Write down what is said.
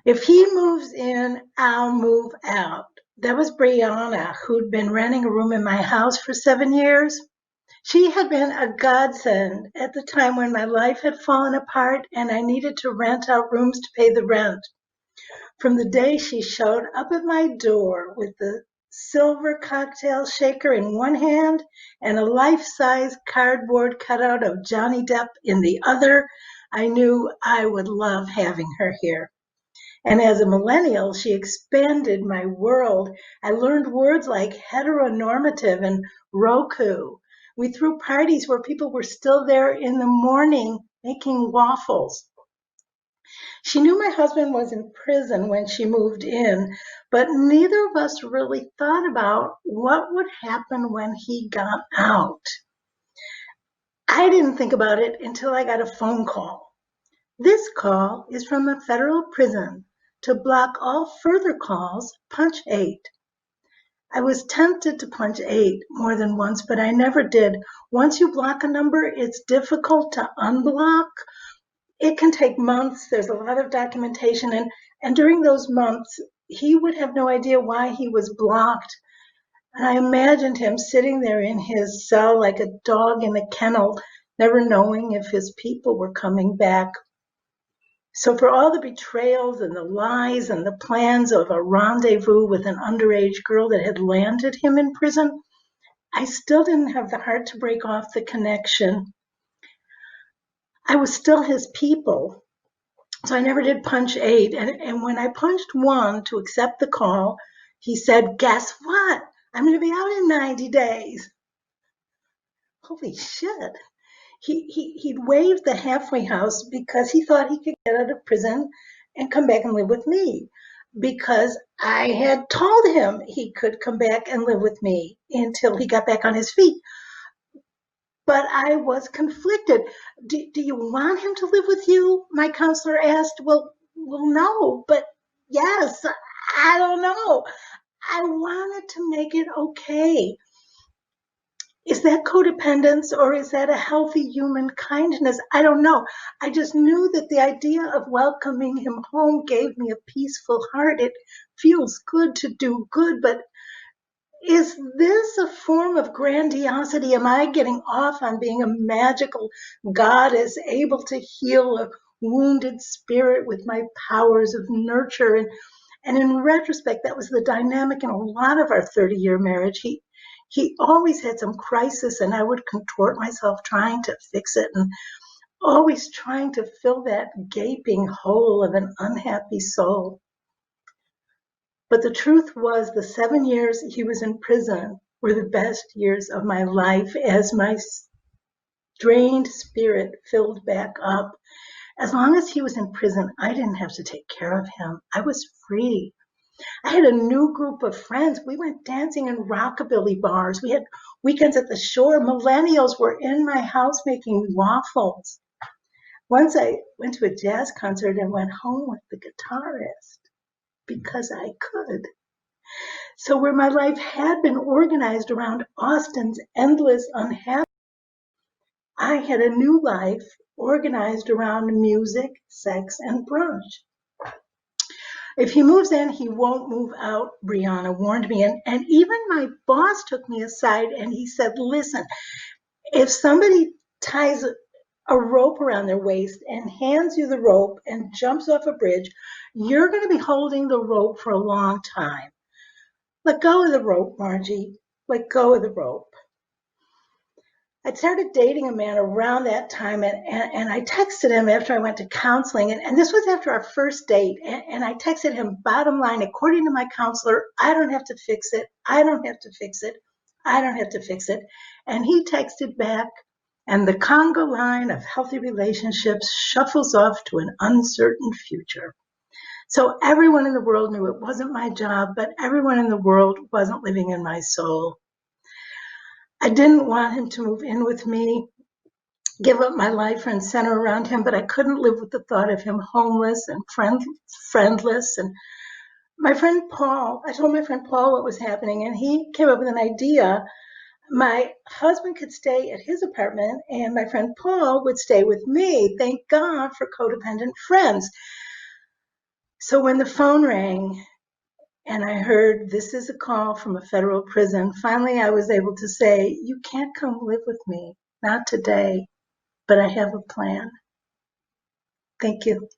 If he moves in, I'll move out. That was Brianna, who'd been renting a room in my house for 7 years. She had been a godsend at the time when my life had fallen apart and I needed to rent out rooms to pay the rent. From the day she showed up at my door with the silver cocktail shaker in one hand and a life-size cardboard cutout of Johnny Depp in the other, I knew I would love having her here. And as a millennial, she expanded my world. I learned words like heteronormative and Roku. We threw parties where people were still there in the morning making waffles. She knew my husband was in prison when she moved in, but neither of us really thought about what would happen when he got out. I didn't think about it until I got a phone call. This call is from a federal prison. To block all further calls, punch 8. I was tempted to punch 8 more than once, but I never did. Once you block a number, it's difficult to unblock. It can take months. There's a lot of documentation. And during those months, he would have no idea why he was blocked. And I imagined him sitting there in his cell like a dog in a kennel, never knowing if his people were coming back. So for all the betrayals and the lies and the plans of a rendezvous with an underage girl that had landed him in prison, I still didn't have the heart to break off the connection. I was still his people. So I never did punch 8. And when I punched 1 to accept the call, he said, guess what? I'm going to be out in 90 days. Holy shit. He'd waived the halfway house because he thought he could get out of prison and come back and live with me. Because I had told him he could come back and live with me until he got back on his feet. But I was conflicted. Do you want him to live with you? My counselor asked. Well, no, but yes, I don't know. I wanted to make it okay. Is that codependence or is that a healthy human kindness? I don't know. I just knew that the idea of welcoming him home gave me a peaceful heart. It feels good to do good, but is this a form of grandiosity? Am I getting off on being a magical goddess able to heal a wounded spirit with my powers of nurture? And in retrospect, that was the dynamic in a lot of our 30-year marriage. He always had some crisis, and I would contort myself trying to fix it and always trying to fill that gaping hole of an unhappy soul. But the truth was the 7 years he was in prison were the best years of my life as my drained spirit filled back up. As long as he was in prison, I didn't have to take care of him. I was free. I had a new group of friends. We went dancing in rockabilly bars. We had weekends at the shore. Millennials were in my house making waffles. Once I went to a jazz concert and went home with the guitarist because I could. So where my life had been organized around Austin's endless unhappiness, I had a new life organized around music, sex, and brunch. If he moves in, he won't move out, Brianna warned me. And even my boss took me aside and he said, listen, if somebody ties a rope around their waist and hands you the rope and jumps off a bridge, you're going to be holding the rope for a long time. Let go of the rope, Margie. Let go of the rope. I'd started dating a man around that time, and I texted him after I went to counseling, and this was after our first date, and I texted him, bottom line, according to my counselor, I don't have to fix it, I don't have to fix it, I don't have to fix it. And he texted back, and the conga line of healthy relationships shuffles off to an uncertain future. So everyone in the world knew it wasn't my job, but everyone in the world wasn't living in my soul. I didn't want him to move in with me, give up my life and center around him, but I couldn't live with the thought of him homeless and friendless. And my friend Paul, I told my friend Paul what was happening, and he came up with an idea. My husband could stay at his apartment, and my friend Paul would stay with me. Thank God for codependent friends. So when the phone rang and I heard this is a call from a federal prison, finally I was able to say, you can't come live with me, not today, but I have a plan. Thank you.